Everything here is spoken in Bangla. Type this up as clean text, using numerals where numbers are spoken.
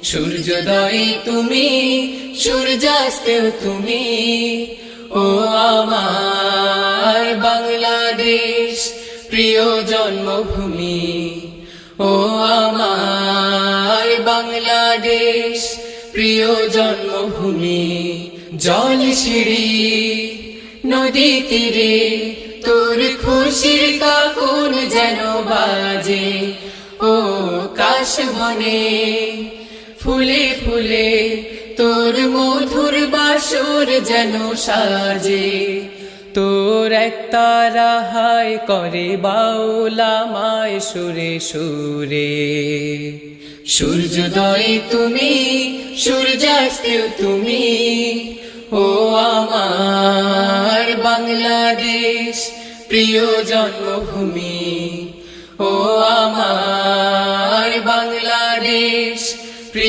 সূর্যোদয়ে তুমি, সূর্যাস্তেও তুমি, ও আমার বাংলাদেশ প্রিয় জন্মভূমি। ও আমার বাংলাদেশ প্রিয় জন্মভূমি। জল সিঁড়ি নদী তীরে তোর খুশির কাকুন যেন বাজে। ও কাশবনে ফুলে ফুলে তোর মধুর বাসর যেন সাজে। তোর এক তারা হায় করে বাউলামায় সুরে সুরে। সূর্যোদয়ে তুমি, সূর্যাস্তেও তুমি, ও আমার বাংলাদেশ প্রিয় জন্মভূমি। ও আমার বাংলাদেশ